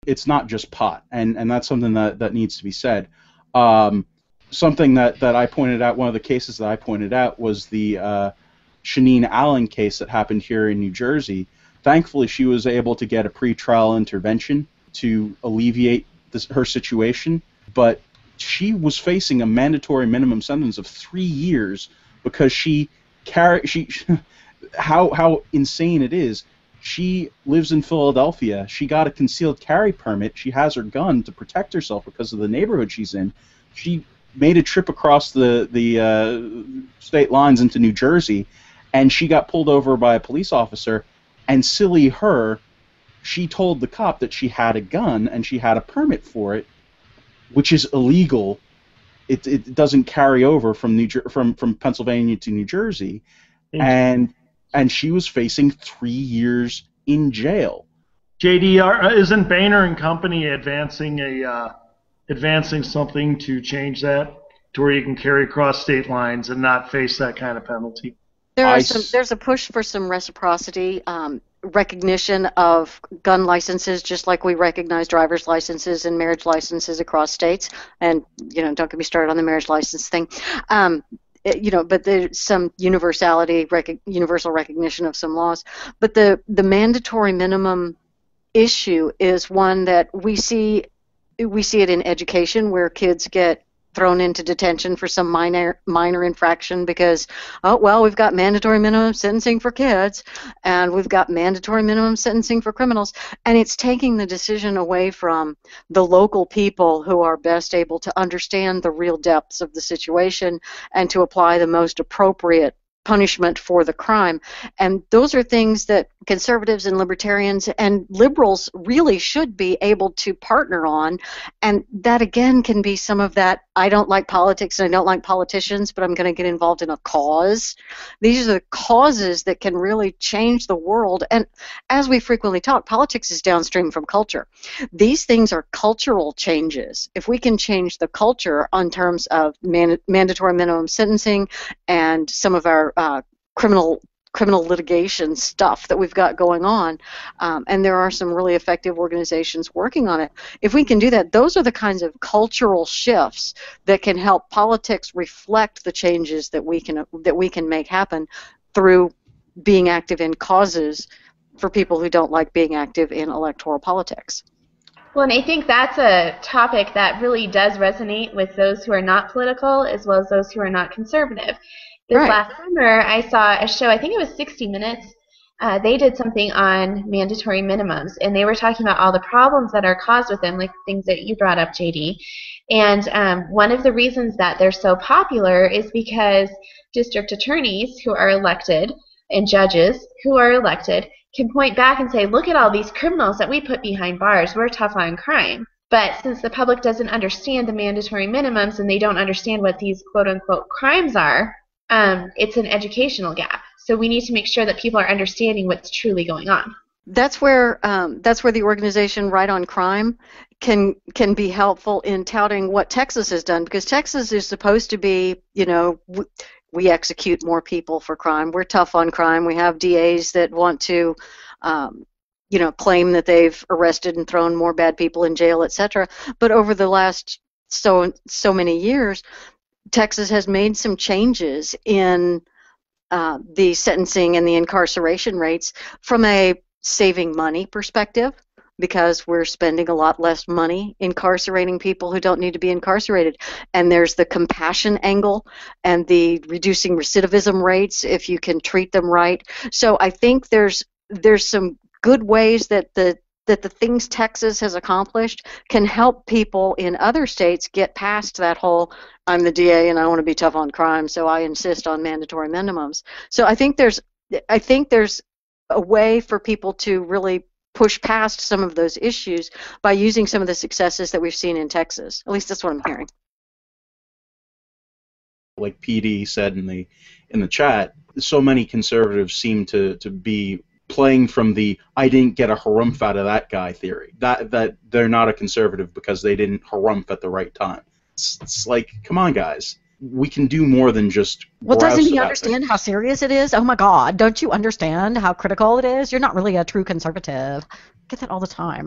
it's not just pot, and that's something that needs to be said. Something that I pointed out, one of the cases that I pointed out was the Shanine Allen case that happened here in New Jersey. Thankfully, she was able to get a pretrial intervention to alleviate her situation, but she was facing a mandatory minimum sentence of 3 years because how insane it is. She lives in Philadelphia. She got a concealed carry permit. She has her gun to protect herself because of the neighborhood she's in. She made a trip across the state lines into New Jersey, and she got pulled over by a police officer, and silly her, she told the cop that she had a gun and she had a permit for it, which is illegal. It doesn't carry over from from Pennsylvania to New Jersey, and she was facing 3 years in jail. JD, isn't Boehner and Company advancing something to change that to where you can carry across state lines and not face that kind of penalty? There's a push for some reciprocity, recognition of gun licenses, just like we recognize driver's licenses and marriage licenses across states. And don't get me started on the marriage license thing. But there's some universal recognition of some laws. But the mandatory minimum issue is one that we see it in education, where kids get thrown into detention for some minor infraction because, we've got mandatory minimum sentencing for kids and we've got mandatory minimum sentencing for criminals, and it's taking the decision away from the local people who are best able to understand the real depths of the situation and to apply the most appropriate punishment for the crime. And those are things that conservatives and libertarians and liberals really should be able to partner on. And that, again, can be some of that, I don't like politics and I don't like politicians, but I'm going to get involved in a cause. These are the causes that can really change the world. And as we frequently talk, politics is downstream from culture. These things are cultural changes. If we can change the culture on terms of mandatory minimum sentencing and some of our criminal litigation stuff that we've got going on, and there are some really effective organizations working on it. If we can do that, those are the kinds of cultural shifts that can help politics reflect the changes that we can make happen through being active in causes for people who don't like being active in electoral politics. Well, and I think that's a topic that really does resonate with those who are not political as well as those who are not conservative. This last summer, I saw a show, I think it was 60 Minutes. They did something on mandatory minimums, and they were talking about all the problems that are caused with them, like things that you brought up, JD. And one of the reasons that they're so popular is because district attorneys who are elected and judges who are elected can point back and say, look at all these criminals that we put behind bars. We're tough on crime. But since the public doesn't understand the mandatory minimums and they don't understand what these quote-unquote crimes are, it's an educational gap. So we need to make sure that people are understanding what's truly going on. That's where the organization Right on Crime can be helpful in touting what Texas has done, because Texas is supposed to be, we execute more people for crime. We're tough on crime. We have DAs that want to, claim that they've arrested and thrown more bad people in jail, etc. But over the last so many years, Texas has made some changes in the sentencing and the incarceration rates from a saving money perspective, because we're spending a lot less money incarcerating people who don't need to be incarcerated. And there's the compassion angle and the reducing recidivism rates if you can treat them right. So I think there's some good ways that the things Texas has accomplished can help people in other states get past that whole, I'm the DA and I want to be tough on crime, so I insist on mandatory minimums. So I think there's a way for people to really push past some of those issues by using some of the successes that we've seen in Texas. At least that's what I'm hearing. Like PD said in the chat, so many conservatives seem to be playing from the I didn't get a harumph out of that guy theory. That they're not a conservative because they didn't harumph at the right time. It's like, come on, guys. We can do more than just. Well, doesn't he understand how serious it is? Oh my God, don't you understand how critical it is? You're not really a true conservative. I get that all the time.